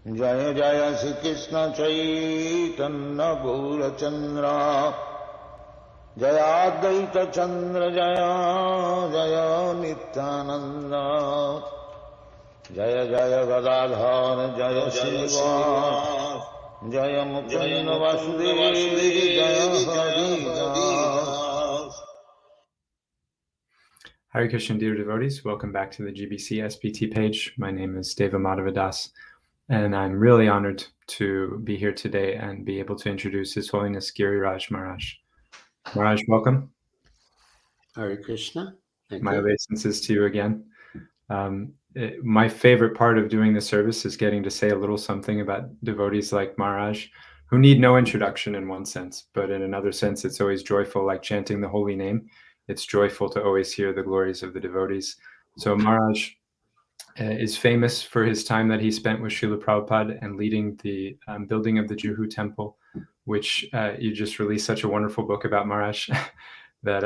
Jaya Jaya Sri Krishna Chaitanya Gaurachandra Jaya Advaita Chandra Jaya Jaya Nityananda Jaya Jaya Gadadhar Jaya Srinivas Jaya Mukunda Vasudeva Jaya Hari Das. Hare Krishna, dear devotees. Welcome back to the GBC SPT page. My name is Deva Madhavadas, and I'm really honored to be here today and be able to introduce His Holiness Giriraj Maharaj. Maharaj, welcome. Hare Krishna. Thank My you. obeisances to you again. My favorite part of doing the service is getting to say a little something about devotees like Maharaj, who need no introduction in one sense, but in another sense, it's always joyful, like chanting the holy name. It's joyful to always hear the glories of the devotees. So Maharaj is famous for his time that he spent with Srila Prabhupada and leading the building of the Juhu temple, which you just released such a wonderful book about, Maharaj, that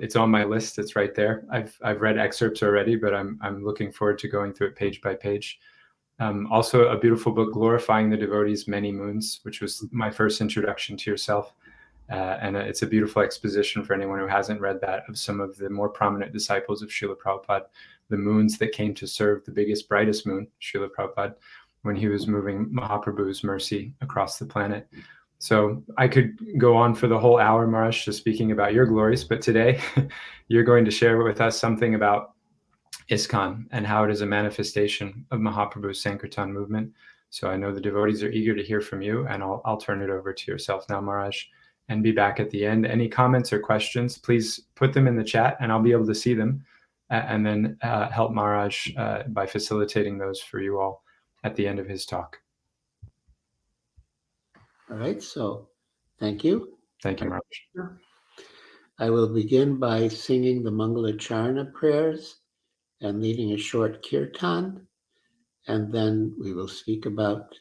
it's on my list. It's right there. I've read excerpts already, but I'm looking forward to going through it page by page. Also a beautiful book, Glorifying the Devotees Many Moons, which was my first introduction to yourself. And it's a beautiful exposition for anyone who hasn't read that of some of the more prominent disciples of Srila Prabhupada, the moons that came to serve the biggest, brightest moon, Srila Prabhupada, when he was moving Mahaprabhu's mercy across the planet. So I could go on for the whole hour, Maharaj, just speaking about your glories, but today you're going to share with us something about ISKCON and how it is a manifestation of Mahaprabhu's Sankirtana movement. So I know the devotees are eager to hear from you, and I'll turn it over to yourself now, Maharaj, and be back at the end. Any comments or questions, please put them in the chat and I'll be able to see them and then help Maharaj by facilitating those for you all at the end of his talk. All right, so thank you. Thank you, Maharaj. I will begin by singing the founder-acharya prayers and leading a short kirtan, and then we will speak about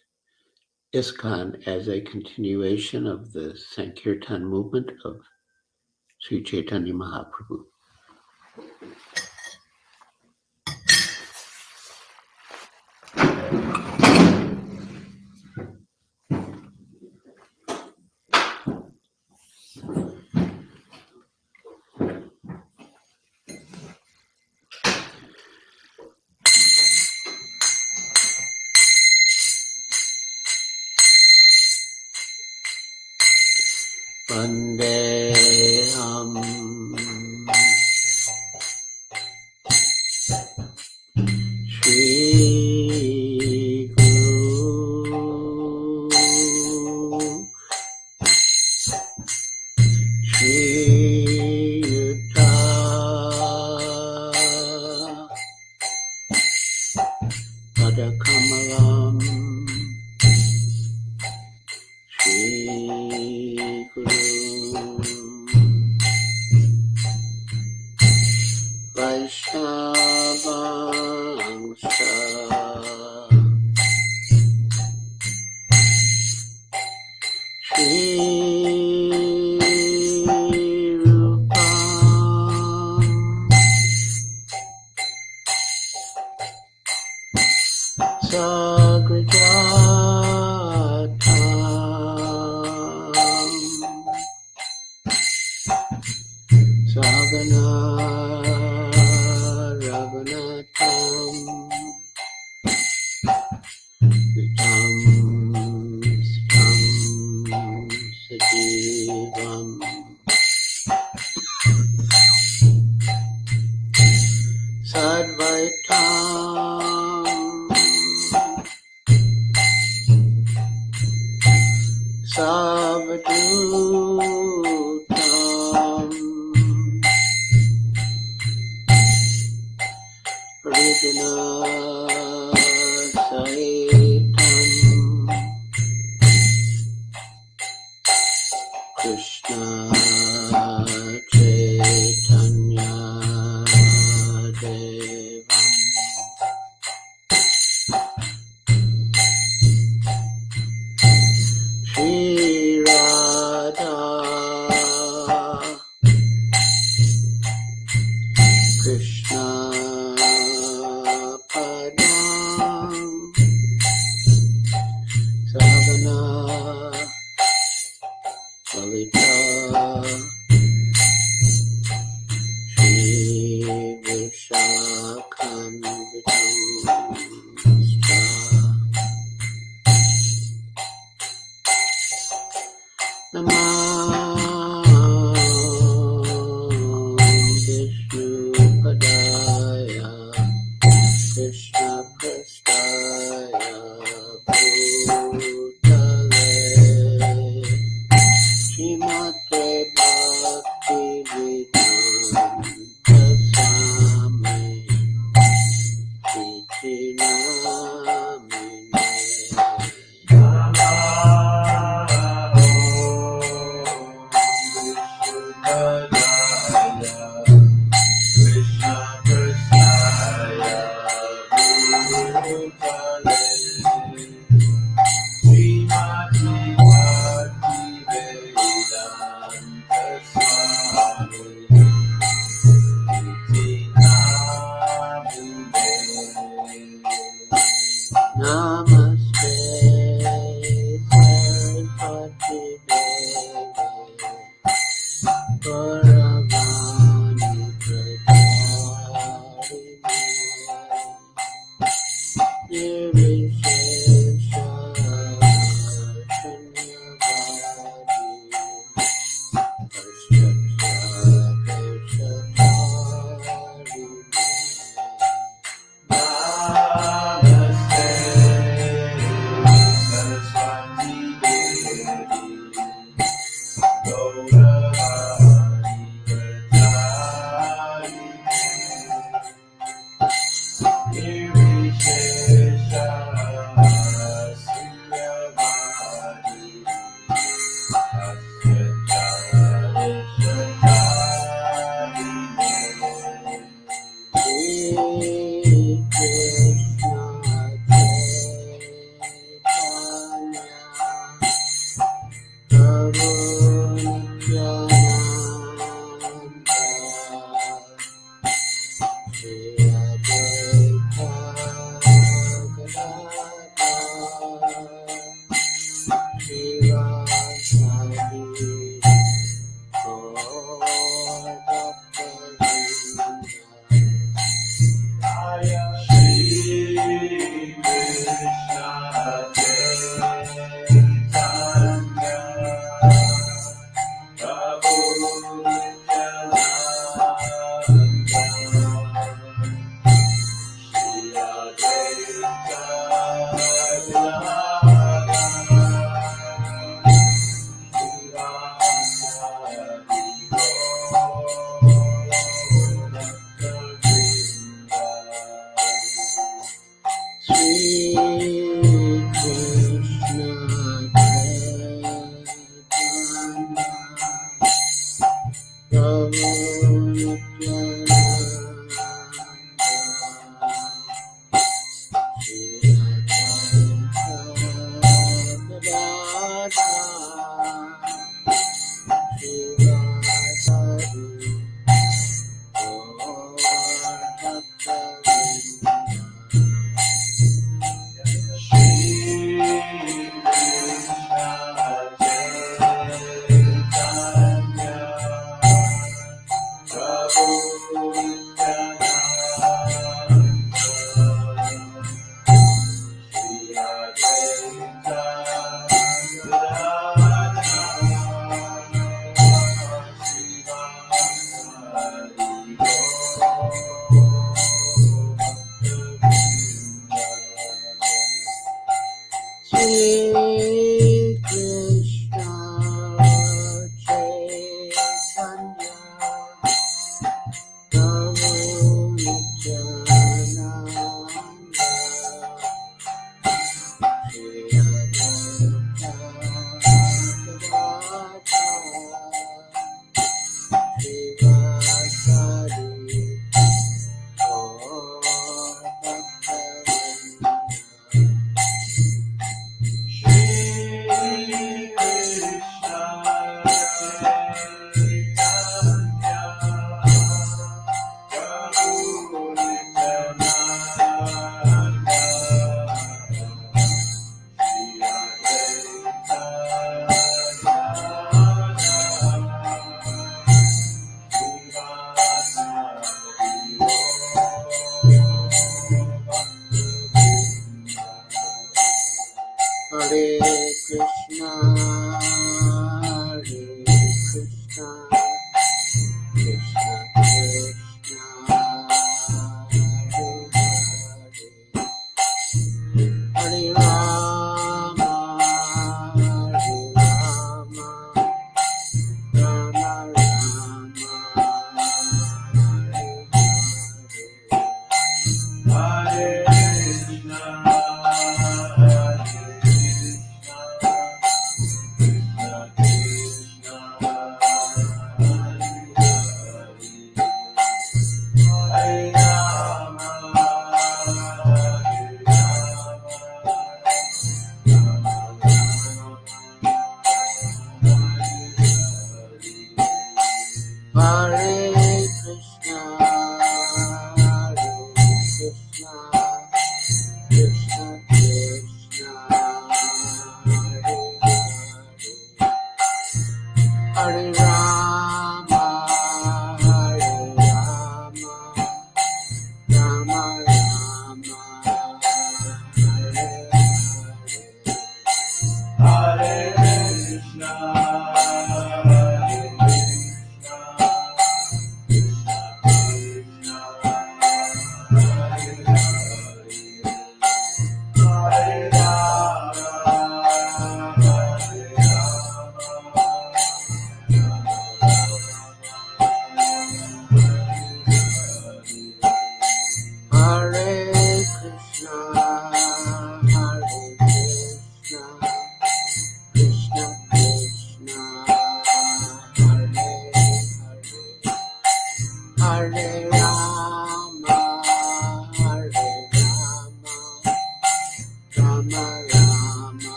ISKCON as a continuation of the Sankirtana movement of Sri Chaitanya Mahaprabhu. Vandeham Shri Guru Shri Yuta Padakamalam Shri Guru Vaishnavangsha Shri Rupam Sagrajatam Sagana Raghunatam Vitam Stam Sajivam Sadvaitam Savadutam Ridana Sahitam Krishna Chaitanya Devam Shri Radha Krishna Padam Namaste Saraswati Devi Gauravani Prachari Nirvishesha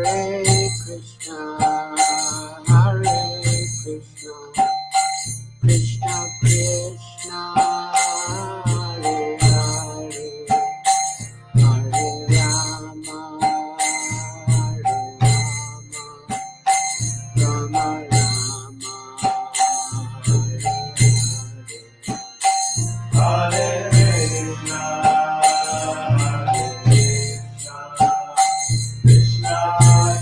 Hare Krishna, Hare Krishna, Krishna Krishna, Hare Hare, Hare Rama, Hare Rama, Rama Rama, Hare Hare. Hare Krishna, Krishna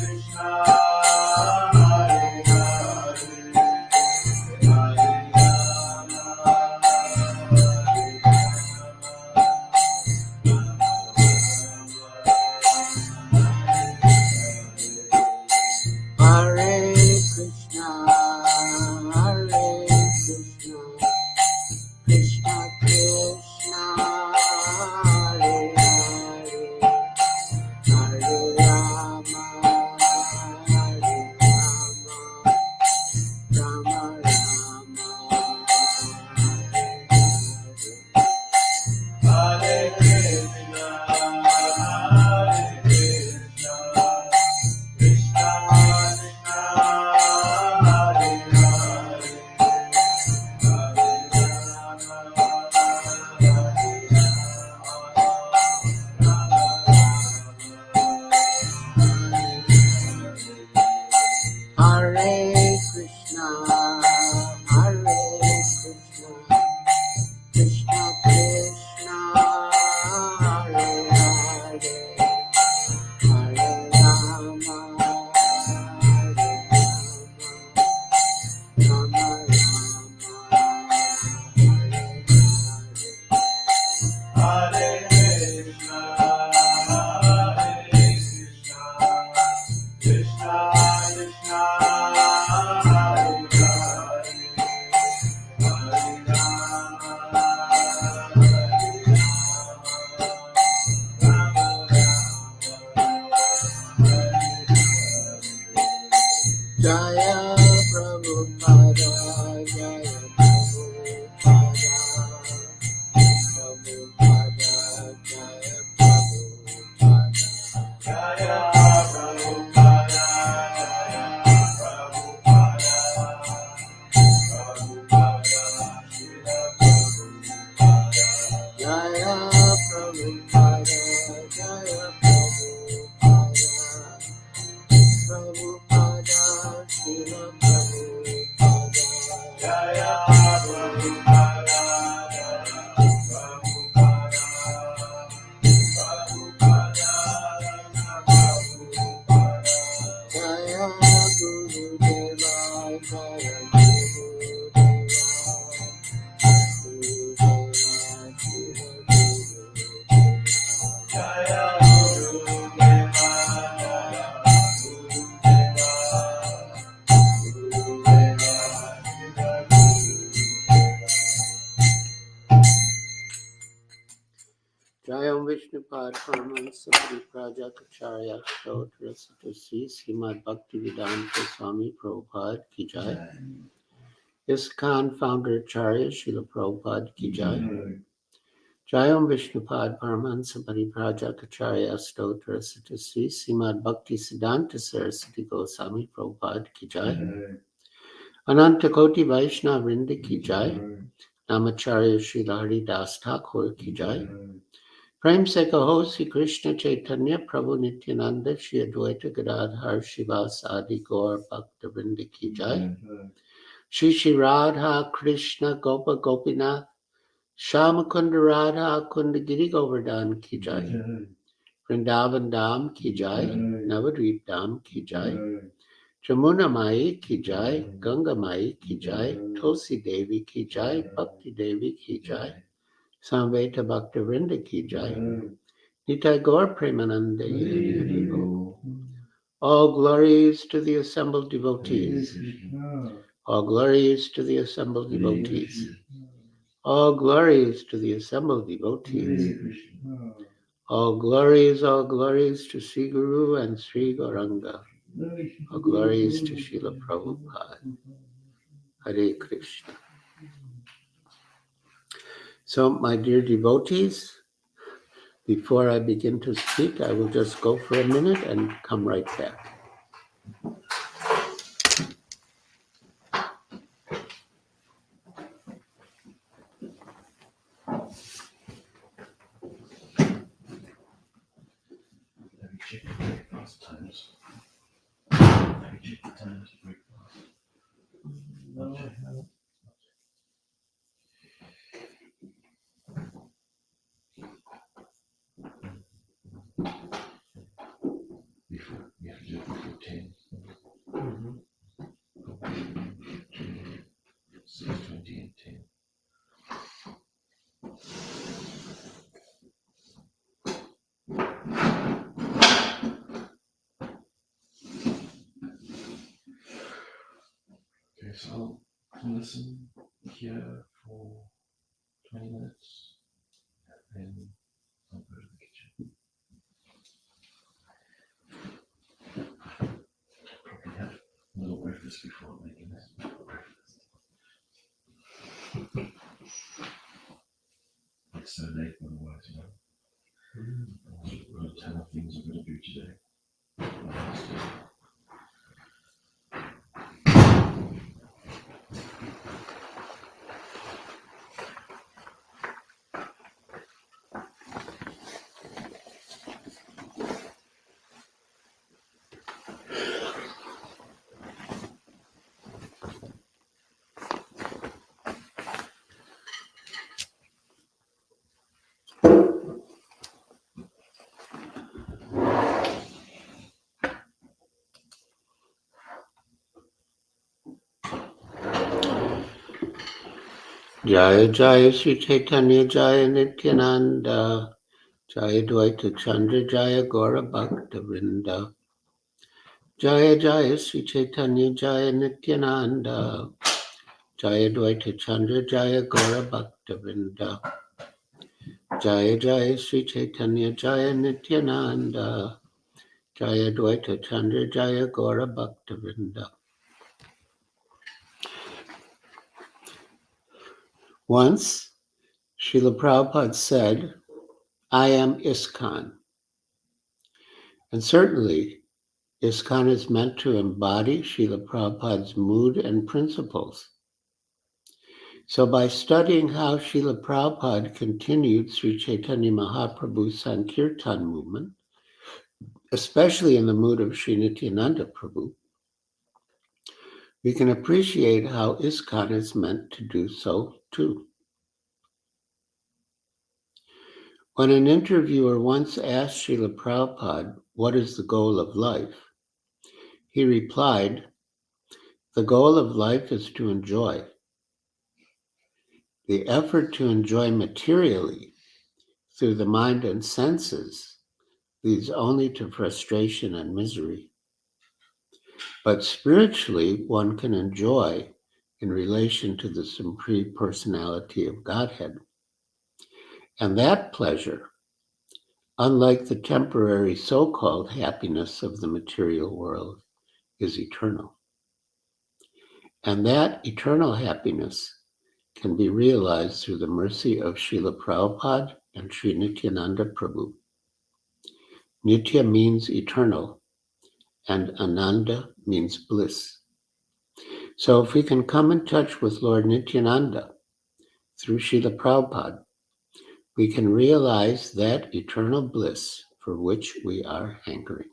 Krishna, Hare Hare, Hare Hare Krishna, Hare Krishna, Krishna Krishna, Hare Hare, Hare Rama, Hare Rama, Rama Rama, Hare Hare. Hare Krishna, Hare Krishna, Krishna Krishna, Hare Hare, Hare Krishna, Hare Krishna, Krishna Krishna, Hare Hare, Hare Rama, Hare Rama, Rama Rama, Hare Krishna, Krishna Krishna, Hare Hare, Hare Rama, Jaya Prabhupada, Jaya Prabhupada, Prabhupada, Jaya Prabhupada, Jaya Prabhupada, Jaya Prabhupada, Prabhupada, Srila Prabhupada, Jaya Prabhupada, Jaya Prabhupada, Prabhupada, Srila Prabhupada, Jaya Prabhupada, Jaya Prabhupada, Prabhupada, Prabhupada, Jaya Gurudeva, Jaya Gurudeva, Gurudeva, Srila Gurudeva, Jaya Gurudeva, Jaya Jayam Vishnupad Paramahansa Prajakacharya Stotra Sri Srimad Bhaktivedanta Swami Prabhupada Ki Jai. ISKCON founder-acharya Srila Prabhupada Ki Jai. Jayam Vishnupad Paramahansa Prajakacharya Stotra Sri Srimad Bhaktivedanta Swami Goswami Prabhupada Ki Jai. Anantakoti Vaishnava Vrinda Ki Jai. Namacharya Srila Haridas Thakur Ki Jai. Prem se kaho Sri Krishna Chaitanya Prabhu Nityananda Shri Advaita Gadadhar Shivas Adi Gaur Bhaktivedanta Ki Jai. Shri Shri Radha Krishna Gopa Gopinath Shamakunda Radha Kunda Giri Govardhan Ki Jai. Vrindavan Dham Ki Jai. Navadvip Dham Ki Jai. Jamuna Mai Ki Jai. Ganga Mai Ki Jai. Tulsi Devi Ki Jai. Bhakti Devi Ki Jai. Samveta Bhaktivedanta Ki Jai. Nitai Gaur Premananda. All glories to the assembled devotees. All glories to the assembled devotees. All glories to the assembled devotees. All glories to Sri Guru and Sri Gauranga. All glories to Srila Prabhupada. Hare Krishna. So, my dear devotees, before I begin to speak, I will just go for a minute and come right back. Let me check the breakfast times. Let me check the times of breakfast. No, I haven't. Before, we have to do it before 10. 6:20 and 10. Okay, so I'll listen here for 20 minutes and then I'll go to the kitchen. Probably have a little breakfast before making this breakfast. It's so late otherwise, you know. I've got a ton of things I'm going to do today. Jaya Jaya Sri Chaitanya Jaya Nityananda Jaya Dvaita Chandra Jaya Gaura Bhaktivedanta Jaya Jaya Sri Chaitanya Jaya Nityananda Jaya Dvaita Chandra Jaya Gaura Bhaktivedanta Jaya Jaya Sri Chaitanya Jaya Nityananda Jaya Dvaita Chandra Jaya Gaura Bhaktivedanta. Once, Srila Prabhupada said, I am ISKCON. And certainly, ISKCON is meant to embody Srila Prabhupada's mood and principles. So by studying how Srila Prabhupada continued Sri Chaitanya Mahaprabhu's Sankirtana movement, especially in the mood of Sri Nityananda Prabhu, we can appreciate how ISKCON is meant to do so too. When an interviewer once asked Srila Prabhupada, what is the goal of life? He replied, the goal of life is to enjoy. The effort to enjoy materially through the mind and senses leads only to frustration and misery. But spiritually, one can enjoy in relation to the Supreme Personality of Godhead. And that pleasure, unlike the temporary so-called happiness of the material world, is eternal. And that eternal happiness can be realized through the mercy of Srila Prabhupada and Sri Nityananda Prabhu. Nitya means eternal, and Ananda means bliss. So if we can come in touch with Lord Nityananda through Srila Prabhupada, we can realize that eternal bliss for which we are hankering.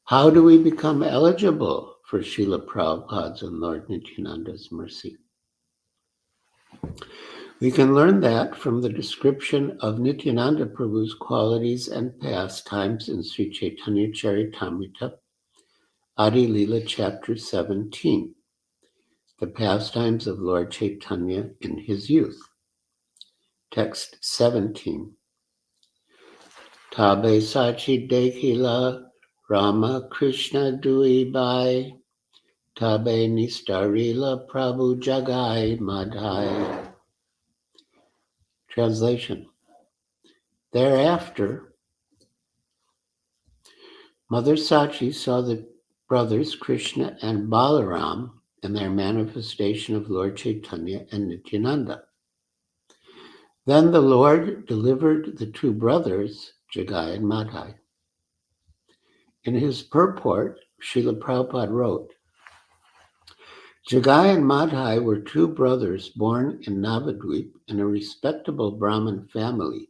How do we become eligible for Srila Prabhupada's and Lord Nityananda's mercy? We can learn that from the description of Nityananda Prabhu's qualities and pastimes in Sri Chaitanya Charitamrita, Adi Lila chapter 17, the pastimes of Lord Chaitanya in his youth. Text 17. Tabe Sachi Dekhila Rama Krishna Dui Bai Tabe Nistarila Prabhu Jagai Madhai. Translation. Thereafter, Mother Sachi saw the brothers Krishna and Balaram in their manifestation of Lord Chaitanya and Nityananda. Then the Lord delivered the two brothers, Jagai and Madhai. In his purport, Srila Prabhupada wrote, Jagai and Madhai were two brothers born in Navadvip in a respectable Brahmin family,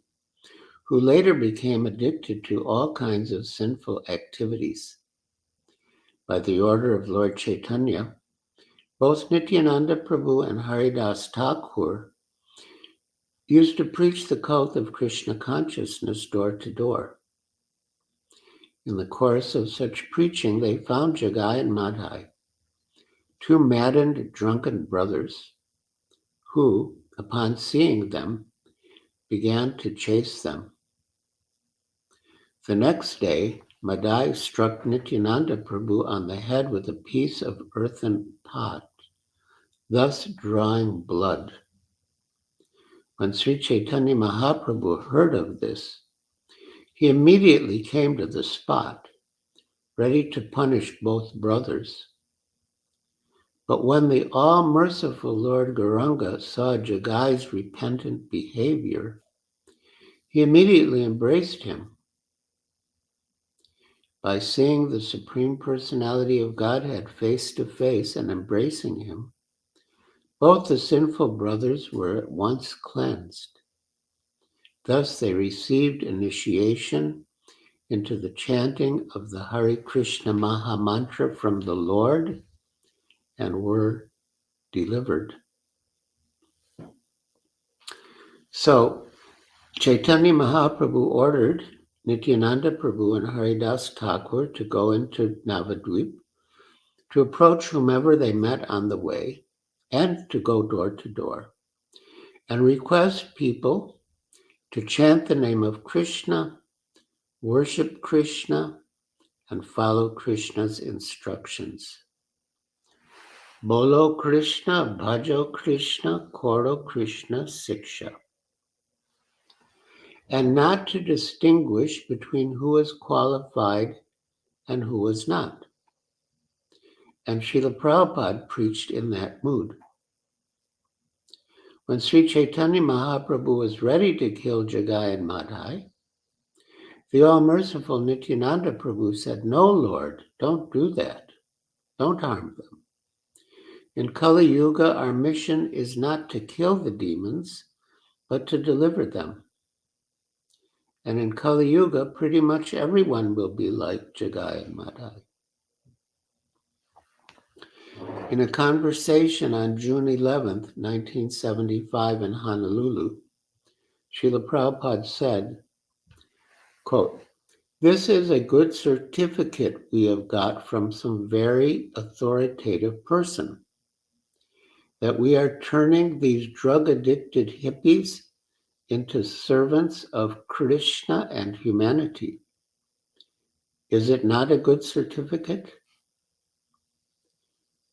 who later became addicted to all kinds of sinful activities. By the order of Lord Chaitanya, both Nityananda Prabhu and Haridas Thakur used to preach the cult of Krishna consciousness door to door. In the course of such preaching, they found Jagai and Madhai, two maddened, drunken brothers, who, upon seeing them, began to chase them. The next day, Madhai struck Nityananda Prabhu on the head with a piece of earthen pot, thus drawing blood. When Sri Chaitanya Mahaprabhu heard of this, he immediately came to the spot, ready to punish both brothers. But when the all-merciful Lord Gauranga saw Jagai's repentant behavior, he immediately embraced him. By seeing the Supreme Personality of Godhead face to face and embracing him, both the sinful brothers were at once cleansed. Thus they received initiation into the chanting of the Hare Krishna Maha Mantra from the Lord and were delivered. So Chaitanya Mahaprabhu ordered Nityananda Prabhu and Haridas Thakur to go into Navadvip, to approach whomever they met on the way, and to go door to door, and request people to chant the name of Krishna, worship Krishna, and follow Krishna's instructions. Bolo Krishna, Bhajo Krishna, Koro Krishna, Siksha. And not to distinguish between who is qualified and who is not. And Srila Prabhupada preached in that mood. When Sri Chaitanya Mahaprabhu was ready to kill Jagai and Madhai, the all-merciful Nityananda Prabhu said, "No, Lord, don't do that. Don't harm them. In Kali Yuga, our mission is not to kill the demons, but to deliver them. And in Kali Yuga, pretty much everyone will be like Jagai and Madhai." In a conversation on June 11th, 1975 in Honolulu, Srila Prabhupada said, quote, "This is a good certificate we have got from some very authoritative person, that we are turning these drug-addicted hippies into servants of Krishna and humanity. Is it not a good certificate?"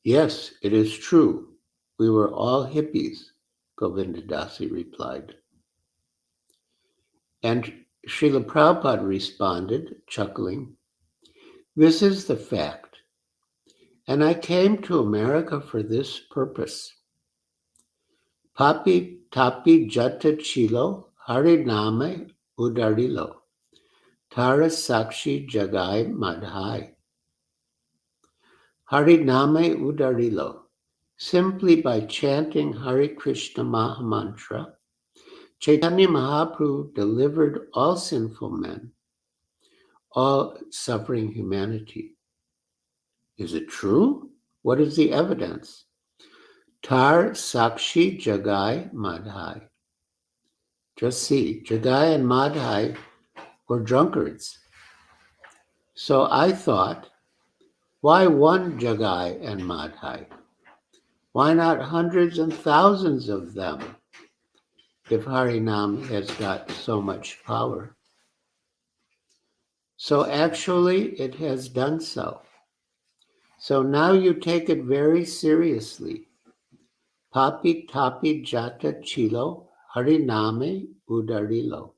"Yes, it is true. We were all hippies," Govindadasi replied. And Srila Prabhupada responded, chuckling, "This is the fact, and I came to America for this purpose. Papi tapi jata chilo hariname udarilo, tara sakshi jagai madhai. Hariname udarilo. Simply by chanting Hare Krishna Maha Mantra, Chaitanya Mahaprabhu delivered all sinful men, all suffering humanity. Is it true? What is the evidence? Tar Sakshi Jagai Madhai. Just see, Jagai and Madhai were drunkards. So I thought, why one Jagai and Madhai? Why not hundreds and thousands of them, if Harinam has got so much power? So actually, it has done so. So now you take it very seriously. Papi tapi jata chilo hariname udarilo.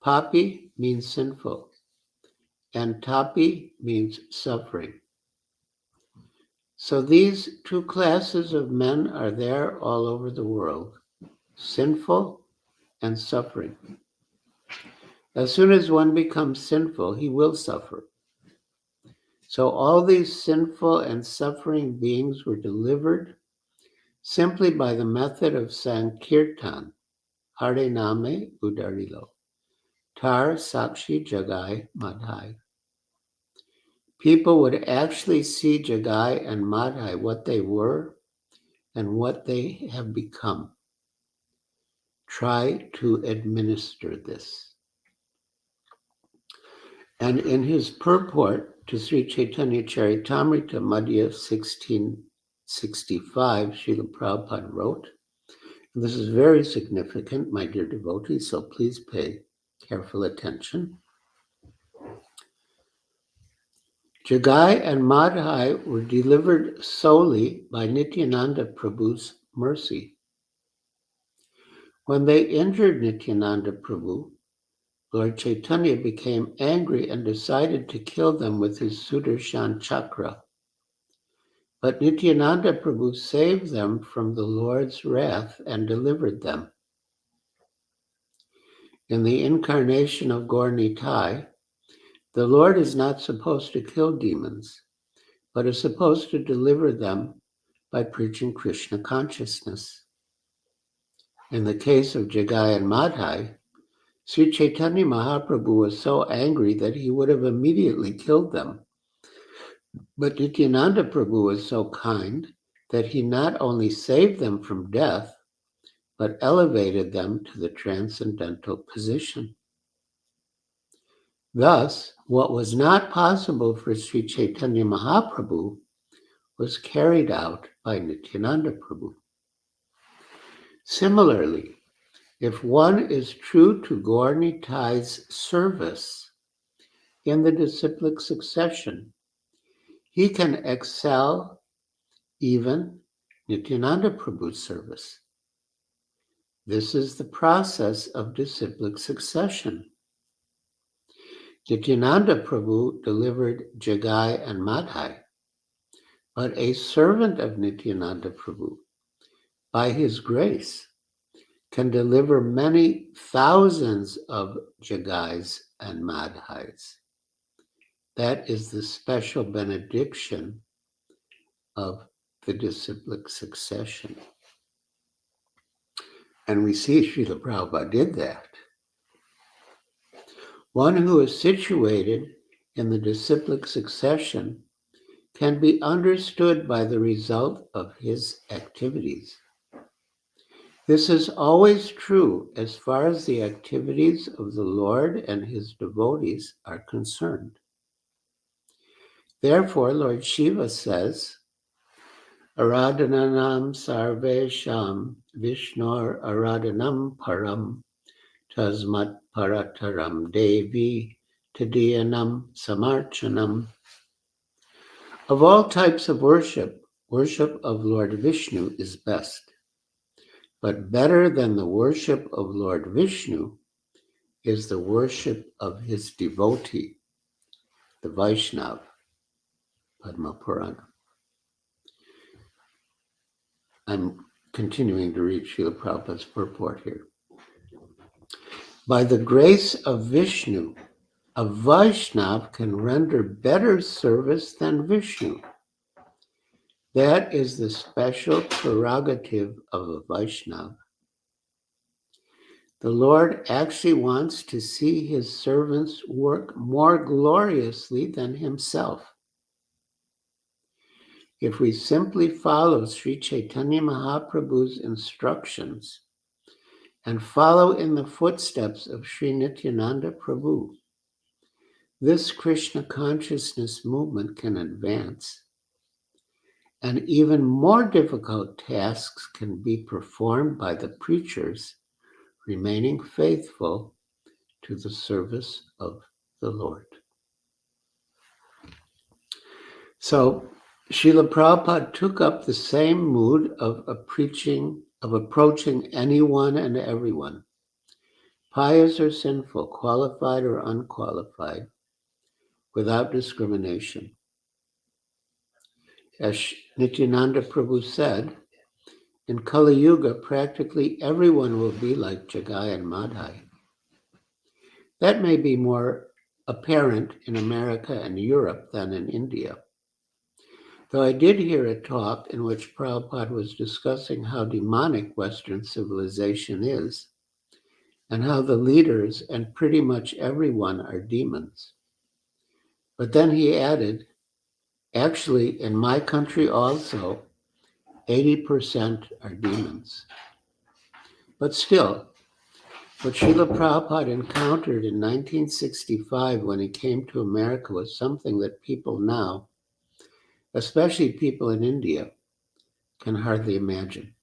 Papi means sinful, and tapi means suffering. So these two classes of men are there all over the world, sinful and suffering. As soon as one becomes sinful, he will suffer. So all these sinful and suffering beings were delivered simply by the method of Sankirtan, Hare Name Udarilo, Tar Sakshi Jagai Madhai. People would actually see Jagai and Madhai, what they were and what they have become. Try to administer this. And in his purport to Sri Chaitanya Charitamrita, Madhya 1665, Srila Prabhupada wrote, and this is very significant, my dear devotees, so please pay careful attention. Jagai and Madhai were delivered solely by Nityananda Prabhu's mercy. When they injured Nityananda Prabhu, Lord Chaitanya became angry and decided to kill them with his Sudarshan Chakra. But Nityananda Prabhu saved them from the Lord's wrath and delivered them. In the incarnation of Gaur Nitai, the Lord is not supposed to kill demons, but is supposed to deliver them by preaching Krishna consciousness. In the case of Jagai and Madhai, Sri Chaitanya Mahaprabhu was so angry that he would have immediately killed them. But Nityananda Prabhu was so kind that he not only saved them from death, but elevated them to the transcendental position. Thus, what was not possible for Sri Chaitanya Mahaprabhu was carried out by Nityananda Prabhu. Similarly, if one is true to Gaur Nitai's service in the disciplic succession, he can excel even Nityananda Prabhu's service. This is the process of disciplic succession. Nityananda Prabhu delivered Jagai and Madhai, but a servant of Nityananda Prabhu, by his grace, can deliver many thousands of Jagais and Madhais. That is the special benediction of the disciplic succession. And we see Srila Prabhupada did that. One who is situated in the disciplic succession can be understood by the result of his activities. This is always true as far as the activities of the Lord and his devotees are concerned. Therefore, Lord Shiva says, Aradhananam sarvesham Vishnor aradhanam param tasmat parataram devi tadiyanam samarchanam. Of all types of worship, worship of Lord Vishnu is best. But better than the worship of Lord Vishnu is the worship of his devotee, the Vaishnava, Padma Purana. I'm continuing to read Srila Prabhupada's purport here. By the grace of Vishnu, a Vaishnava can render better service than Vishnu. That is the special prerogative of a Vaishnava. The Lord actually wants to see his servants work more gloriously than himself. If we simply follow Sri Chaitanya Mahaprabhu's instructions and follow in the footsteps of Sri Nityananda Prabhu, this Krishna consciousness movement can advance, and even more difficult tasks can be performed by the preachers remaining faithful to the service of the Lord. So Srila Prabhupada took up the same mood of approaching anyone and everyone, pious or sinful, qualified or unqualified, without discrimination. As Nityananda Prabhu said, in Kali Yuga, practically everyone will be like Jagai and Madhai. That may be more apparent in America and Europe than in India. Though I did hear a talk in which Prabhupada was discussing how demonic Western civilization is, and how the leaders and pretty much everyone are demons. But then he added, actually, in my country also, 80% are demons. But still, what Srila Prabhupada encountered in 1965 when he came to America was something that people now, especially people in India, can hardly imagine.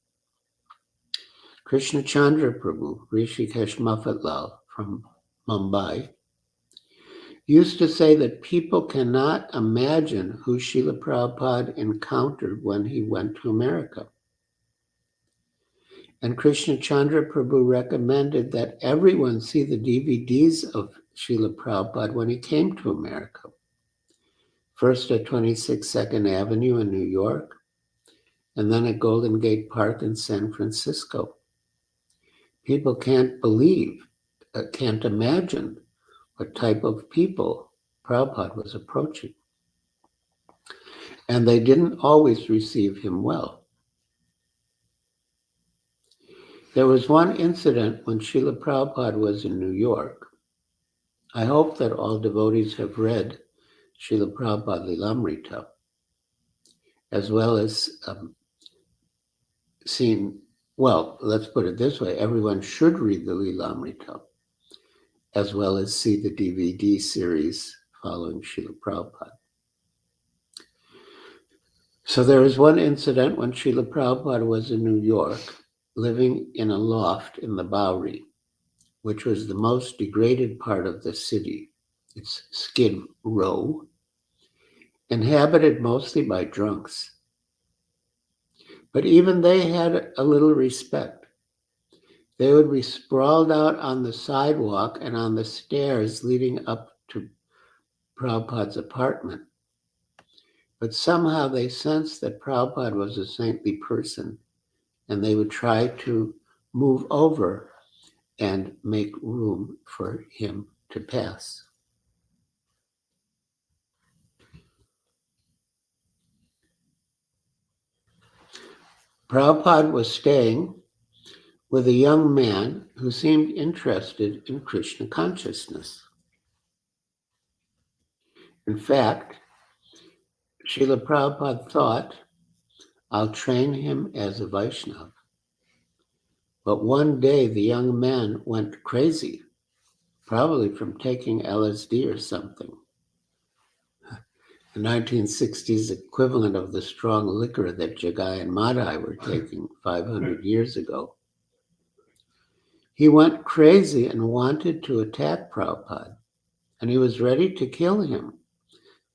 Krishna Chandra Prabhu, Rishikesh Mafatlal from Mumbai, used to say that people cannot imagine who Srila Prabhupada encountered when he went to America. And Krishna Chandra Prabhu recommended that everyone see the DVDs of Srila Prabhupada when he came to America. First at 26 Second Avenue in New York, and then at Golden Gate Park in San Francisco. People can't believe, can't imagine what type of people Prabhupada was approaching. And they didn't always receive him well. There was one incident when Srila Prabhupada was in New York. I hope that all devotees have read Srila Prabhupada Lilamrita, as well as seen, well, let's put it this way, everyone should read the Lilamrita, as well as see the DVD series following Srila Prabhupada. So there was one incident when Srila Prabhupada was in New York, living in a loft in the Bowery, which was the most degraded part of the city. It's Skid Row, inhabited mostly by drunks. But even they had a little respect. They would be sprawled out on the sidewalk and on the stairs leading up to Prabhupada's apartment. But somehow they sensed that Prabhupada was a saintly person, and they would try to move over and make room for him to pass. Prabhupada was staying with a young man who seemed interested in Krishna consciousness. In fact, Srila Prabhupada thought, I'll train him as a Vaishnava. But one day the young man went crazy, probably from taking LSD or something. The 1960s equivalent of the strong liquor that Jagai and Madhai were taking 500 years ago. He went crazy and wanted to attack Prabhupada, and he was ready to kill him,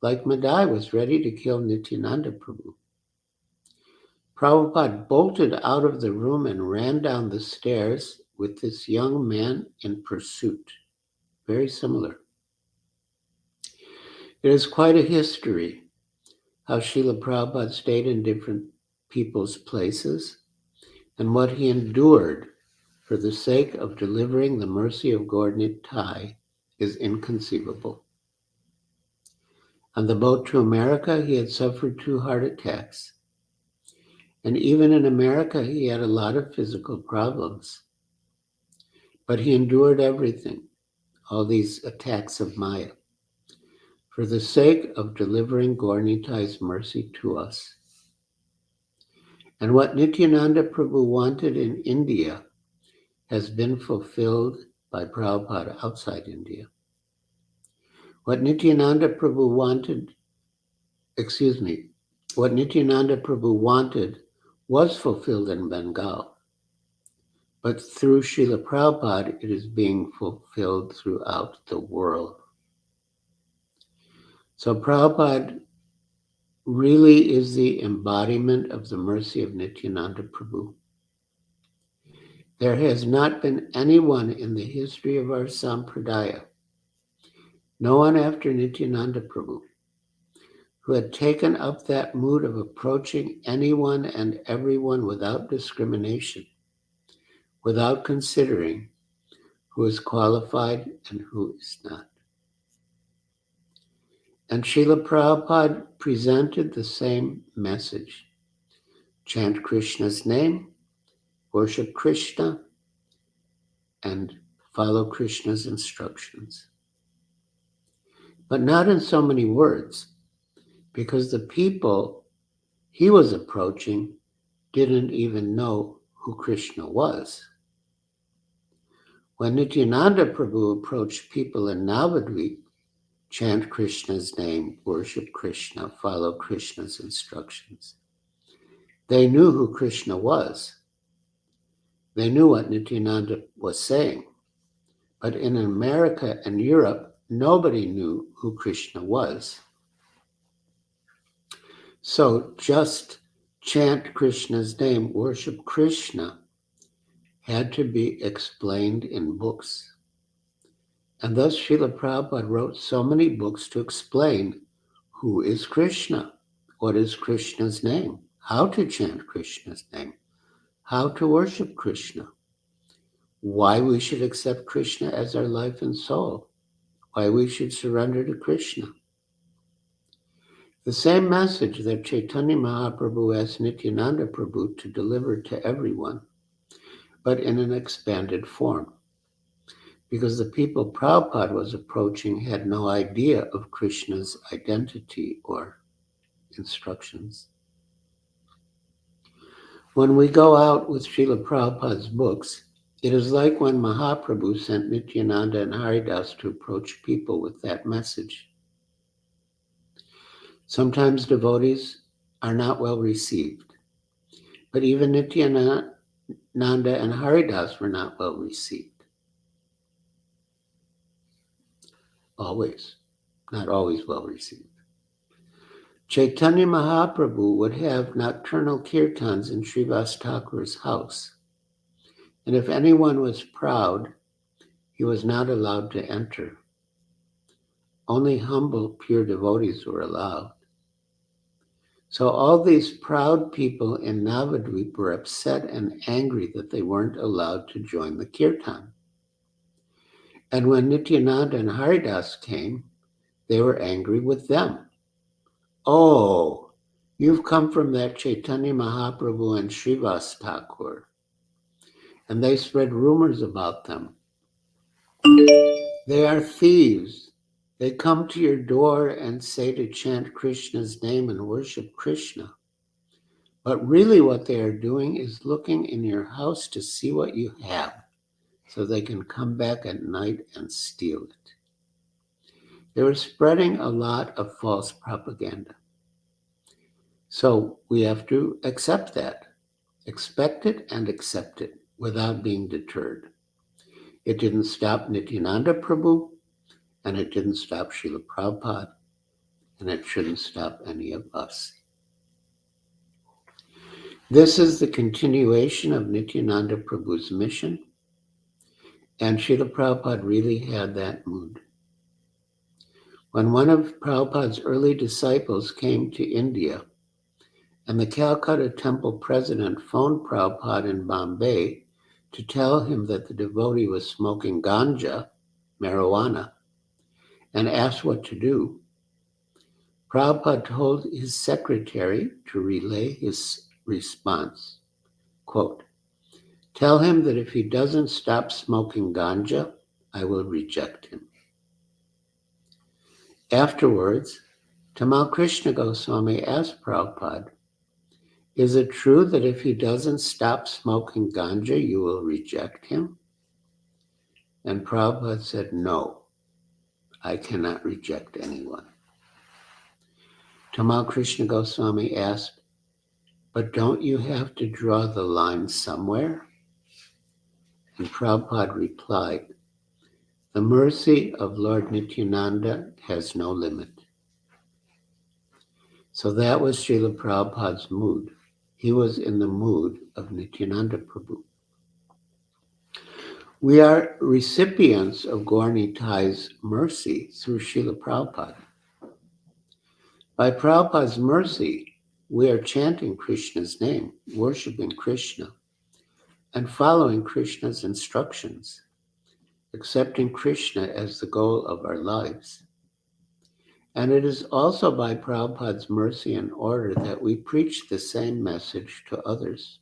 like Madhai was ready to kill Nityananda Prabhu. Prabhupada bolted out of the room and ran down the stairs with this young man in pursuit. Very similar. It is quite a history how Srila Prabhupada stayed in different people's places and what he endured for the sake of delivering the mercy of Gaur Nitai is inconceivable. On the boat to America, he had suffered 2 heart attacks. And even in America, he had a lot of physical problems. But he endured everything, all these attacks of Maya, for the sake of delivering Gaur Nitai's mercy to us. And what Nityananda Prabhu wanted in India has been fulfilled by Prabhupada outside India. What Nityananda Prabhu wanted was fulfilled in Bengal. But through Srila Prabhupada, it is being fulfilled throughout the world. So Prabhupada really is the embodiment of the mercy of Nityananda Prabhu. There has not been anyone in the history of our Sampradaya, no one after Nityananda Prabhu, who had taken up that mood of approaching anyone and everyone without discrimination, without considering who is qualified and who is not. And Srila Prabhupada presented the same message. Chant Krishna's name, worship Krishna, and follow Krishna's instructions. But not in so many words, because the people he was approaching didn't even know who Krishna was. When Nityananda Prabhu approached people in Navadvip, chant Krishna's name, worship Krishna, follow Krishna's instructions, they knew who Krishna was. They knew what Nityananda was saying. But in America and Europe, nobody knew who Krishna was. So just chant Krishna's name, worship Krishna, had to be explained in books. And thus Srila Prabhupada wrote so many books to explain who is Krishna, what is Krishna's name, how to chant Krishna's name, how to worship Krishna, why we should accept Krishna as our life and soul, why we should surrender to Krishna. The same message that Chaitanya Mahaprabhu asked Nityananda Prabhu to deliver to everyone, but in an expanded form. Because the people Prabhupada was approaching had no idea of Krishna's identity or instructions. When we go out with Srila Prabhupada's books, it is like when Mahaprabhu sent Nityananda and Haridas to approach people with that message. Sometimes devotees are not well received, but even Nityananda and Haridas were not well received. Always, not always well received. Chaitanya Mahaprabhu would have nocturnal kirtans in Srivas Thakur's house, and if anyone was proud, he was not allowed to enter. Only humble, pure devotees were allowed. So all these proud people in Navadvip were upset and angry that they weren't allowed to join the kirtan. And when Nityananda and Haridas came, they were angry with them. Oh, you've come from that Chaitanya Mahaprabhu and Srivas Thakur. And they spread rumors about them. They are thieves. They come to your door and say to chant Krishna's name and worship Krishna. But really what they are doing is looking in your house to see what you have, so they can come back at night and steal it. They were spreading a lot of false propaganda. So we have to accept that, expect it and accept it without being deterred. It didn't stop Nityananda Prabhu, and it didn't stop Srila Prabhupada, and it shouldn't stop any of us. This is the continuation of Nityananda Prabhu's mission, and Srila Prabhupada really had that mood. When one of Prabhupada's early disciples came to India, and the Calcutta temple president phoned Prabhupada in Bombay to tell him that the devotee was smoking ganja, marijuana, and asked what to do, Prabhupada told his secretary to relay his response, quote, "Tell him that if he doesn't stop smoking ganja, I will reject him." Afterwards, Tamal Krishna Goswami asked Prabhupada, "Is it true that if he doesn't stop smoking ganja, you will reject him?" And Prabhupada said, "No, I cannot reject anyone." Tamal Krishna Goswami asked, "But don't you have to draw the line somewhere?" And Prabhupada replied, "The mercy of Lord Nityananda has no limit." So that was Srila Prabhupada's mood. He was in the mood of Nityananda Prabhu. We are recipients of Gaur Nitai's mercy through Srila Prabhupada. By Prabhupada's mercy, we are chanting Krishna's name, worshiping Krishna, and following Krishna's instructions, accepting Krishna as the goal of our lives. And it is also by Prabhupada's mercy and order that we preach the same message to others.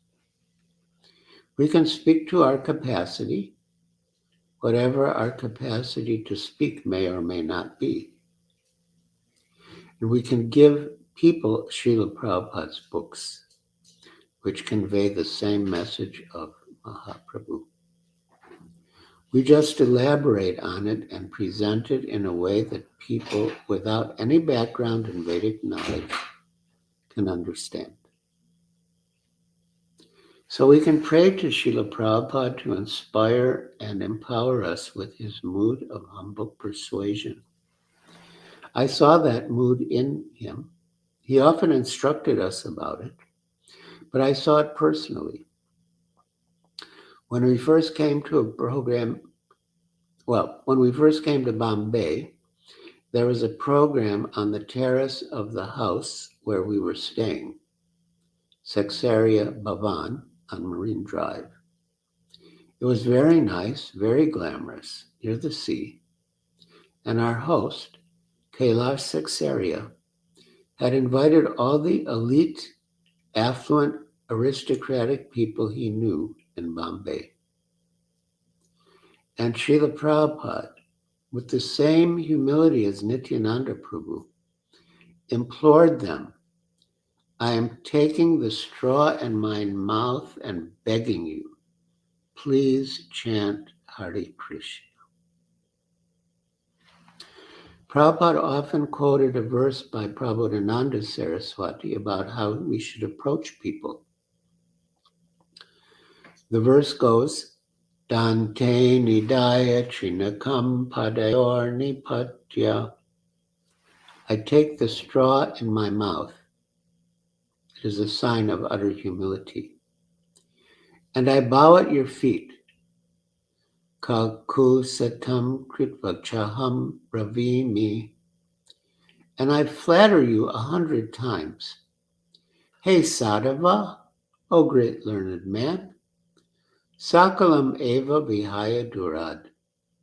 We can speak to our capacity, whatever our capacity to speak may or may not be. And we can give people Srila Prabhupada's books, which convey the same message of Mahaprabhu. We just elaborate on it and present it in a way that people without any background in Vedic knowledge can understand. So we can pray to Srila Prabhupada to inspire and empower us with his mood of humble persuasion. I saw that mood in him. He often instructed us about it, but I saw it personally. When we first came to Bombay, there was a program on the terrace of the house where we were staying, Saksarya Bhavan on Marine Drive. It was very nice, very glamorous, near the sea, and our host, Kailash Saksarya, had invited all the elite, affluent, aristocratic people he knew in Bombay. And Srila Prabhupada, with the same humility as Nityananda Prabhu, implored them, I am taking the straw in my mouth and begging you, please chant Hare Krishna. Prabhupada often quoted a verse by Prabodhananda Saraswati about how we should approach people. The verse goes, Dante nidaya trinakam padayor nipatya. I take the straw in my mouth. It is a sign of utter humility. And I bow at your feet. Kalku satam kritvachaham bravimi. And I flatter you 100 times. Hey Sadhava, O great learned man, Sakalam eva vihaya durad.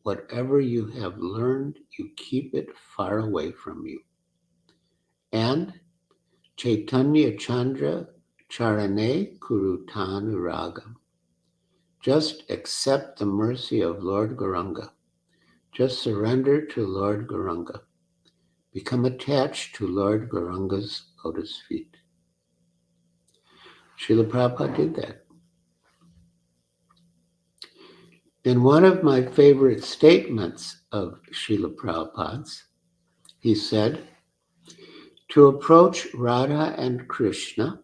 Whatever you have learned, you keep it far away from you. And Chaitanya Chandra Charane Kurutanuragam. Just accept the mercy of Lord Gauranga. Just surrender to Lord Gauranga. Become attached to Lord Gauranga's lotus feet. Srila Prabhupada did that. In one of my favorite statements of Srila Prabhupada's, he said, to approach Radha and Krishna,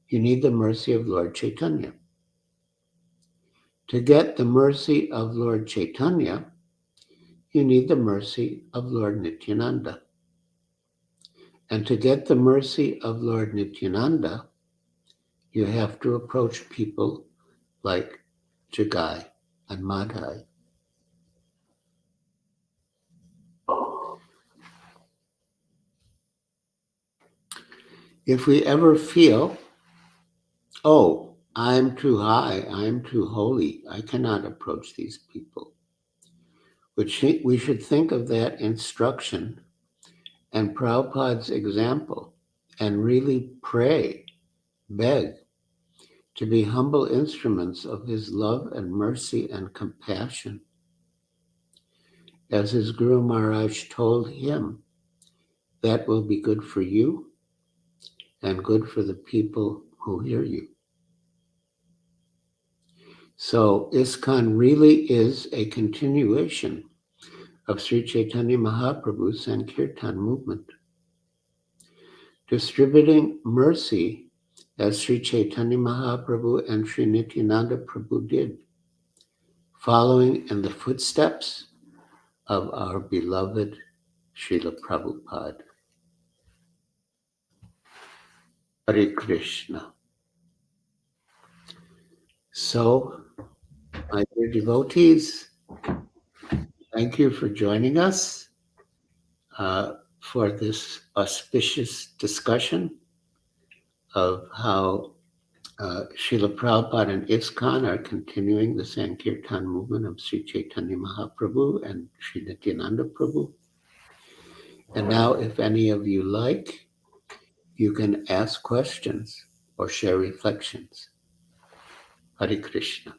you need the mercy of Lord Chaitanya. To get the mercy of Lord Chaitanya, you need the mercy of Lord Nityananda. And to get the mercy of Lord Nityananda, you have to approach people like Jagai and Madhai. If we ever feel, oh, I'm too high, I'm too holy, I cannot approach these people, we should think of that instruction and Prabhupada's example and really pray, beg, to be humble instruments of his love and mercy and compassion. As his Guru Maharaj told him, that will be good for you and good for the people who hear you. So ISKCON really is a continuation of Sri Chaitanya Mahaprabhu's Sankirtana movement, distributing mercy as Sri Chaitanya Mahaprabhu and Sri Nityananda Prabhu did, following in the footsteps of our beloved Srila Prabhupada. Hare Krishna. So, my dear devotees, thank you for joining us for this auspicious discussion of how Srila Prabhupada and ISKCON are continuing the Sankirtan movement of Sri Chaitanya Mahaprabhu and Sri Nityananda Prabhu. And now, if any of you like, you can ask questions or share reflections. Hare Krishna.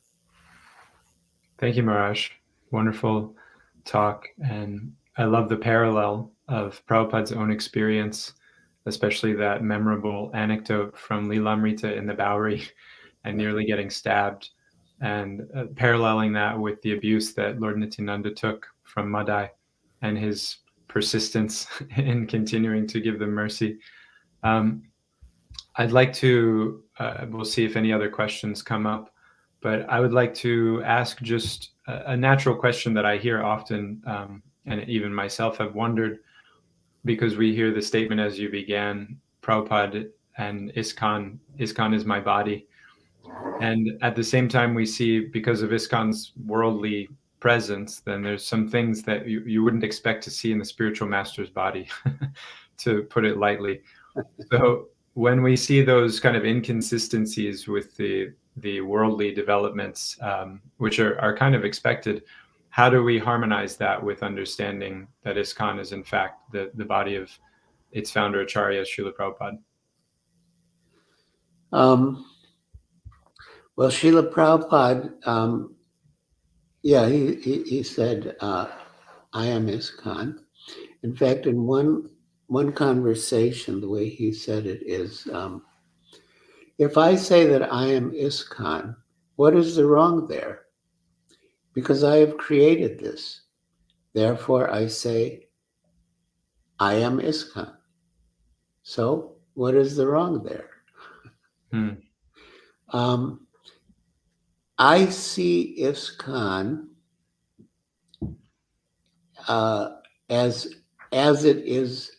Thank you, Maharaj. Wonderful talk. And I love the parallel of Prabhupada's own experience, especially that memorable anecdote from Lilamrita in the Bowery and nearly getting stabbed, and paralleling that with the abuse that Lord Nityananda took from Madai and his persistence in continuing to give them mercy. I'd like to, we'll see if any other questions come up, but I would like to ask just a natural question that I hear often, and even myself have wondered, because we hear the statement as you began, Prabhupada and ISKCON is my body. And at the same time, we see, because of ISKCON's worldly presence, then there's some things that you wouldn't expect to see in the spiritual master's body, to put it lightly. So when we see those kind of inconsistencies with the worldly developments, which are kind of expected, how do we harmonize that with understanding that ISKCON is in fact the body of its founder Acharya, Srila Prabhupada? Well, Srila Prabhupada, he said, I am ISKCON. In fact, in one conversation, the way he said it is, if I say that I am ISKCON, what is the wrong there? Because I have created this. Therefore, I say, I am ISKCON. So, what is the wrong there? I see ISKCON as it is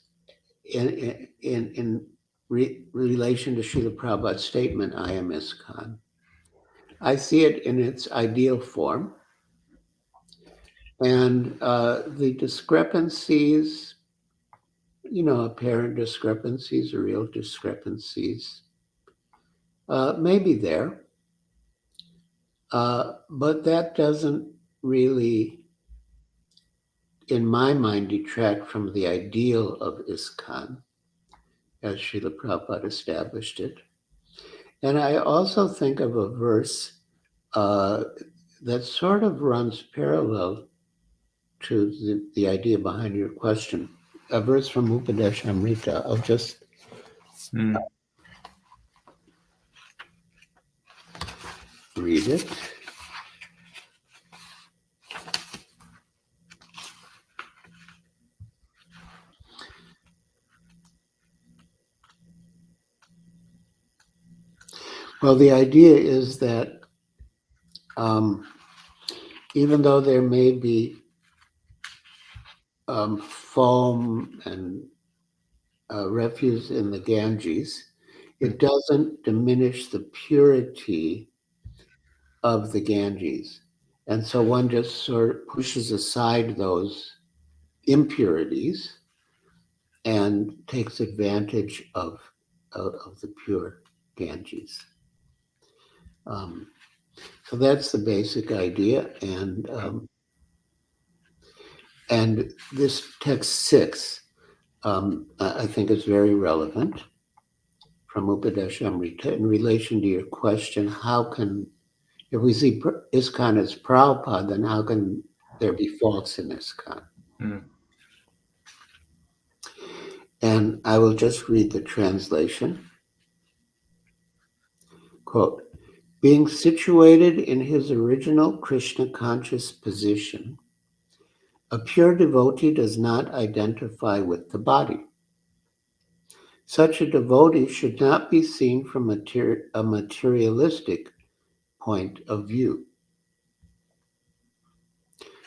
in relation to Srila Prabhupada's statement, I am ISKCON. I see it in its ideal form. And the discrepancies, apparent discrepancies or real discrepancies, may be there. But that doesn't really, in my mind, detract from the ideal of ISKCON, as Srila Prabhupada established it. And I also think of a verse that sort of runs parallel to the idea behind your question. A verse from Upadeshamrita. I'll just read it. Well, the idea is that even though there may be foam and refuse in the Ganges, it doesn't diminish the purity of the Ganges. And so one just sort of pushes aside those impurities and takes advantage of the pure Ganges. So that's the basic idea, and this text 6, I think, is very relevant from Upadeshamrita in relation to your question. How can, if we see ISKCON as Prabhupada, then how can there be faults in ISKCON? And I will just read the translation. Quote, being situated in his original Krishna conscious position, a pure devotee does not identify with the body. Such a devotee should not be seen from a materialistic point of view.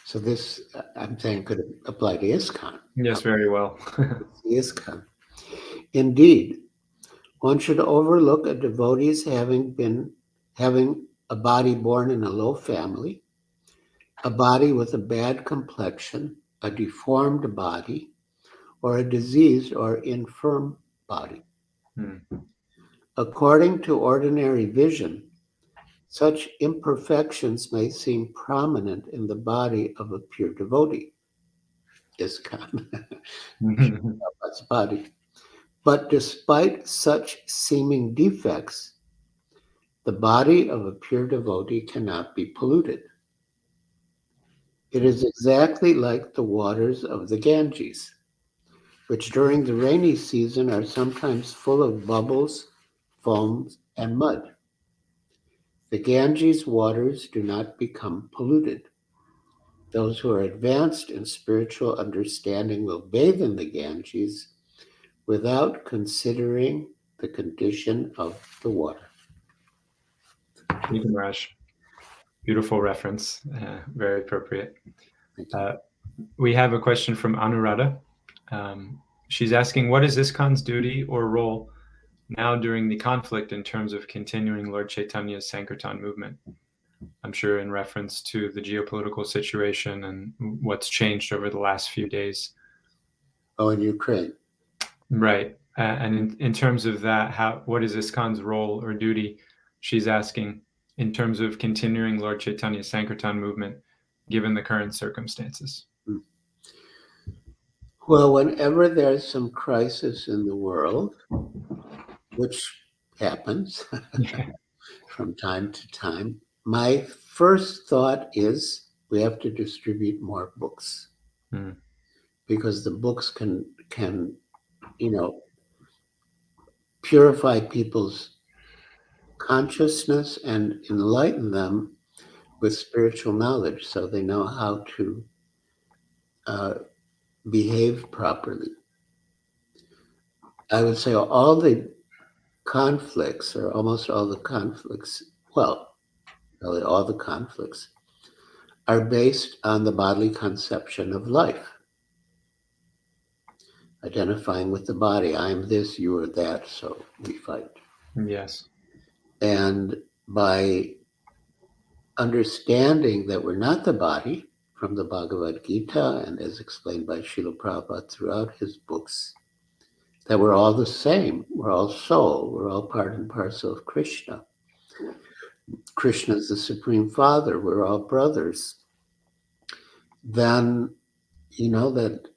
So this, I'm saying, could apply to ISKCON. Yes, very well. ISKCON. Indeed, one should overlook a devotee's having a body born in a low family, a body with a bad complexion, a deformed body, or a diseased or infirm body. According to ordinary vision, such imperfections may seem prominent in the body of a pure devotee. ISKCON, Prabhupada's body. But despite such seeming defects, the body of a pure devotee cannot be polluted. It is exactly like the waters of the Ganges, which during the rainy season are sometimes full of bubbles, foams, and mud. The Ganges waters do not become polluted. Those who are advanced in spiritual understanding will bathe in the Ganges without considering the condition of the water. Thank you, Maharaj. Beautiful reference, very appropriate. We have a question from Anuradha. She's asking, what is ISKCON's duty or role now during the conflict in terms of continuing Lord Chaitanya's Sankirtan movement? I'm sure in reference to the geopolitical situation and what's changed over the last few days. Oh, in Ukraine. Right. And in terms of that, what is ISKCON's role or duty, she's asking, in terms of continuing Lord Chaitanya's Sankirtan movement, given the current circumstances? Well, whenever there's some crisis in the world, which happens from time to time, my first thought is we have to distribute more books. Because the books can purify people's consciousness and enlighten them with spiritual knowledge so they know how to behave properly. I would say all the conflicts, or almost all the conflicts, well, really all the conflicts, are based on the bodily conception of life. Identifying with the body. I am this, you are that, so we fight. Yes. And by understanding that we're not the body, from the Bhagavad Gita, and as explained by Srila Prabhupada throughout his books, that we're all the same. We're all soul. We're all part and parcel of Krishna. Krishna is the Supreme Father. We're all brothers. Then, that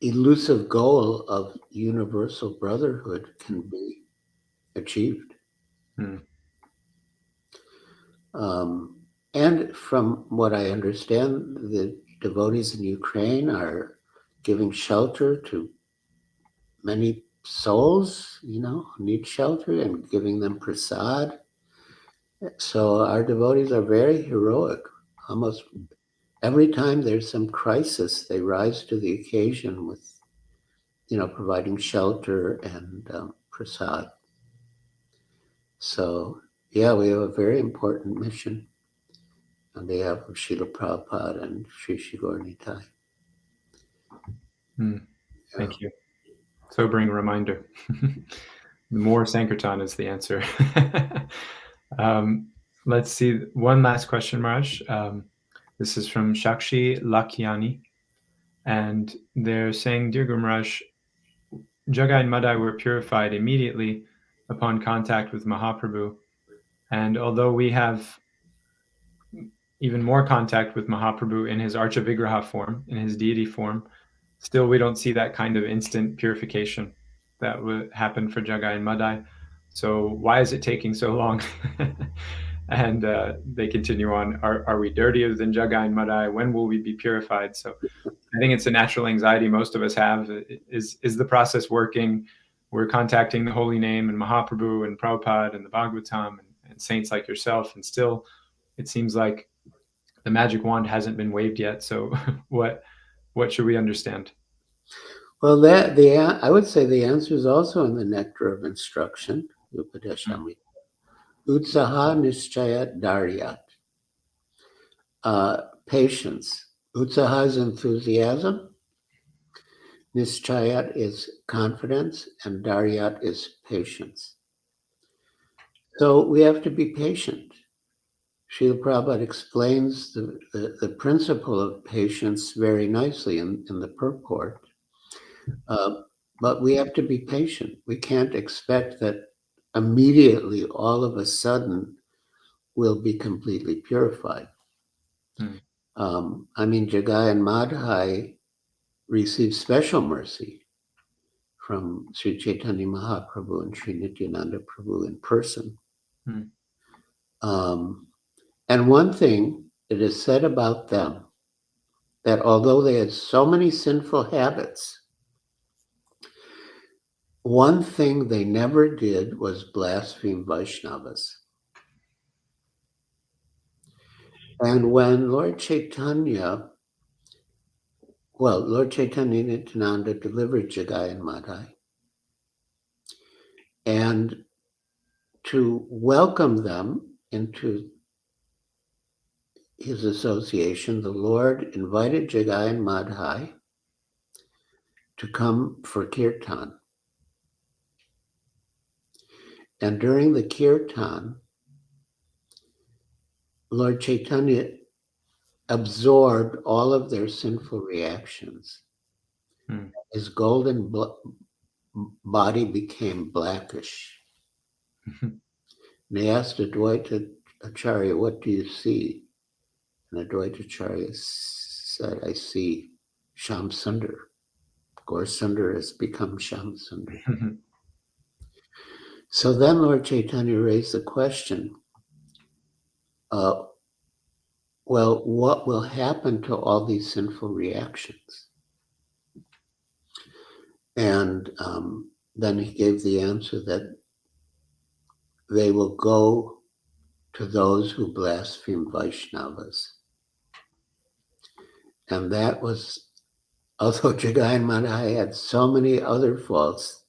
elusive goal of universal brotherhood can be achieved. And from what I understand, the devotees in Ukraine are giving shelter to many souls, who need shelter, and giving them prasad. So our devotees are very heroic. Almost every time there's some crisis, they rise to the occasion with, providing shelter and prasad. So, yeah, we have a very important mission on behalf of Srila Prabhupada and Sri Gaur Nitai. Thank you. Sobering reminder. More Sankirtan is the answer. Let's see. One last question, Maharaj. This is from Shakshi Lakiani. And they're saying, Dear Guru Maharaj, Jagai and Madai were purified immediately upon contact with Mahaprabhu. And although we have even more contact with Mahaprabhu in his Archa-Vigraha form, in his deity form, still we don't see that kind of instant purification that would happen for Jagai and Madai. So why is it taking so long? And they continue on, are we dirtier than Jagai and Madai? When will we be purified? So I think it's a natural anxiety most of us have. Is the process working? We're contacting the holy name and Mahaprabhu and Prabhupada and the Bhagavatam and saints like yourself, and still it seems like the magic wand hasn't been waved yet. So what should we understand? Well, I would say the answer is also in the nectar of instruction, Upadeshamrita. Utsaha nischayat daryat. Patience. Utsaha is enthusiasm. Nischayat is confidence, and daryat is patience. So we have to be patient. Srila Prabhupada explains the principle of patience very nicely in the purport. But we have to be patient. We can't expect that immediately, all of a sudden, we'll be completely purified. Jagai and Madhai received special mercy from Sri Chaitanya Mahaprabhu and Sri Nityananda Prabhu in person. And one thing it is said about them, that although they had so many sinful habits, one thing they never did was blaspheme Vaishnavas. And when Lord Chaitanya Nityananda delivered Jagai and Madhai, and to welcome them into his association, the Lord invited Jagai and Madhai to come for kirtan. And during the kirtan, Lord Chaitanya absorbed all of their sinful reactions. His golden body became blackish. And they asked Advaita Acharya, what do you see? And Advaita Acharya said, I see Shyam Sundar. Gaur Sundar has become Shyam Sundar. So then Lord Chaitanya raised the question, well, what will happen to all these sinful reactions? And then he gave the answer that they will go to those who blaspheme Vaishnavas. And that was, although Jagai and Madhai had so many other faults,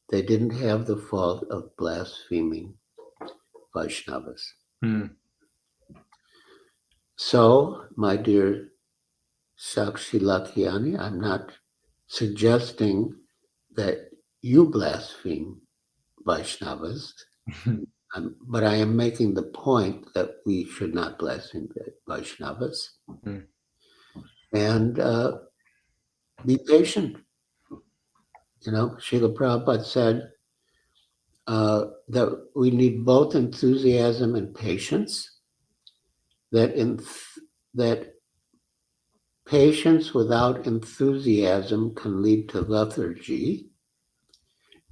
they didn't have the fault of blaspheming Vaishnavas. So, my dear Sakshi Lakiani, I'm not suggesting that you blaspheme Vaishnavas, but I am making the point that we should not blaspheme Vaishnavas. And be patient. You know, Srila Prabhupada said that we need both enthusiasm and patience, that patience without enthusiasm can lead to lethargy,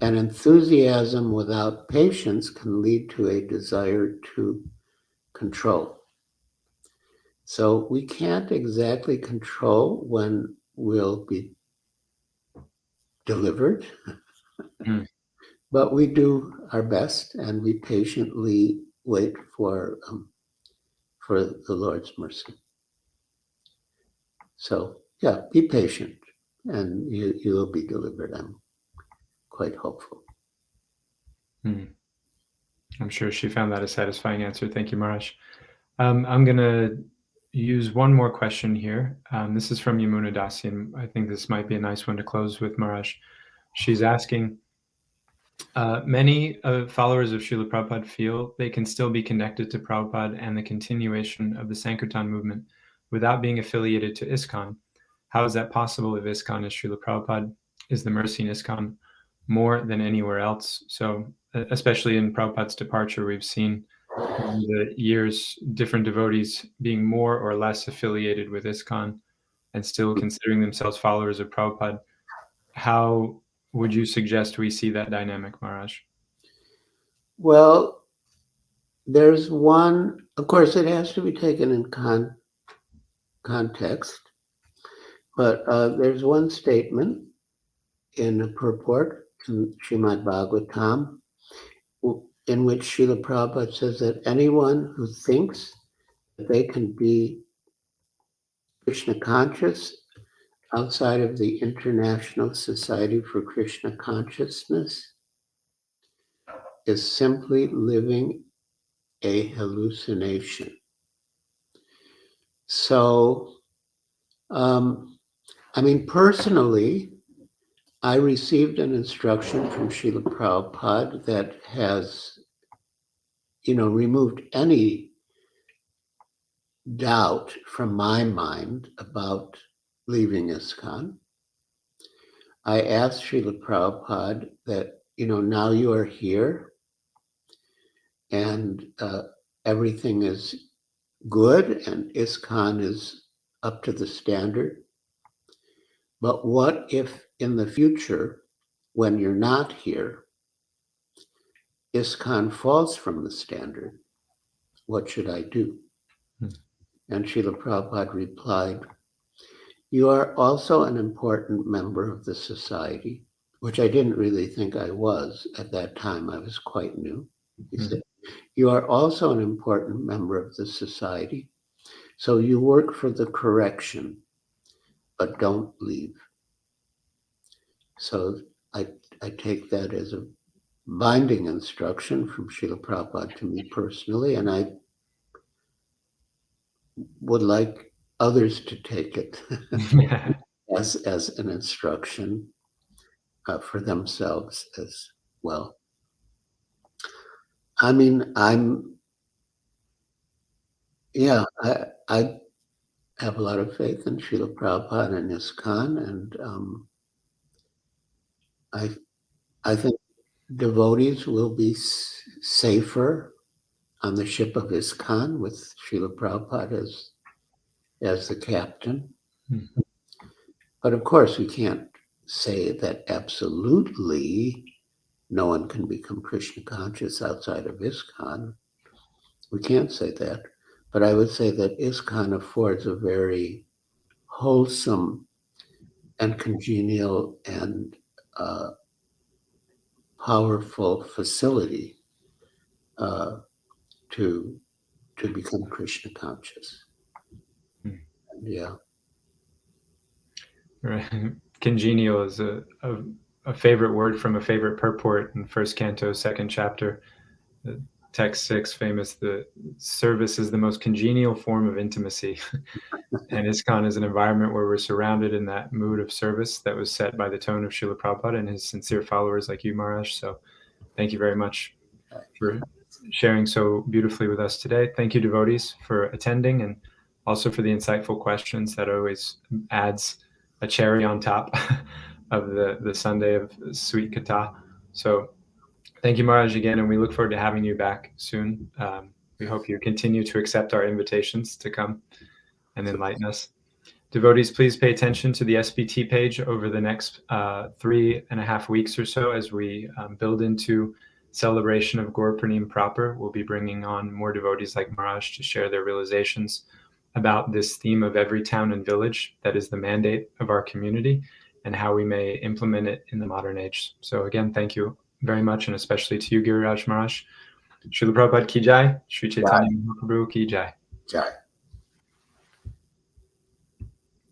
and enthusiasm without patience can lead to a desire to control. So we can't exactly control when we'll be delivered, but we do our best and we patiently wait for the Lord's mercy. So yeah, be patient and you will be delivered. I'm quite hopeful. I'm sure she found that a satisfying answer. Thank you, Maharaj. I'm going to use one more question here. This is from Yamuna Dasi, and I think this might be a nice one to close with, Maharaj. She's asking, many followers of Srila Prabhupada feel they can still be connected to Prabhupada and the continuation of the Sankirtan movement without being affiliated to ISKCON. How is that possible if ISKCON is Srila Prabhupada? Is the mercy in ISKCON more than anywhere else? So especially in Prabhupada's departure, we've seen over the years different devotees being more or less affiliated with ISKCON and still considering themselves followers of Prabhupada. How would you suggest we see that dynamic, Maharaj? Well, there's one, of course, it has to be taken in context, but there's one statement in a purport in Srimad Bhagavatam in which Srila Prabhupada says that anyone who thinks that they can be Krishna conscious outside of the International Society for Krishna Consciousness is simply living a hallucination. So, personally, I received an instruction from Srila Prabhupada that has, removed any doubt from my mind about leaving ISKCON. I asked Srila Prabhupada that, now you are here and everything is good and ISKCON is up to the standard. But what if in the future, when you're not here, ISKCON falls from the standard? What should I do? And Srila Prabhupada replied, you are also an important member of the society, which I didn't really think I was at that time. I was quite new. He said, you are also an important member of the society, so you work for the correction, but don't leave. So I take that as a binding instruction from Srila Prabhupada to me personally, and I would like others to take it as an instruction for themselves as well. I mean, I have a lot of faith in Srila Prabhupada and ISKCON, and I think devotees will be safer on the ship of ISKCON with Srila Prabhupada as the captain. But of course, we can't say that absolutely no one can become Krishna conscious outside of ISKCON. We can't say that. But I would say that ISKCON affords a very wholesome and congenial and powerful facility to become Krishna conscious. Yeah. Right. Congenial is a favorite word from a favorite purport in First Canto, Second Chapter. Text 6, famous, the service is the most congenial form of intimacy. And ISKCON is an environment where we're surrounded in that mood of service that was set by the tone of Srila Prabhupada and his sincere followers like you, Maharaj. So thank you very much for sharing so beautifully with us today. Thank you, devotees, for attending, and also for the insightful questions. That always adds a cherry on top of the Sunday of sweet Katha. So thank you, Maharaj, again, and we look forward to having you back soon. We hope you continue to accept our invitations to come and enlighten us. Devotees, please pay attention to the SPT page over the next 3.5 weeks or so as we build into celebration of Gaur Purnima proper. We'll be bringing on more devotees like Maharaj to share their realizations about this theme of every town and village that is the mandate of our community and how we may implement it in the modern age. So again, thank you very much, and especially to you, Giriraj Maharaj. Srila Prabhupada ki jai, Sri Chaitanya Mahaprabhu ki jai. Jai.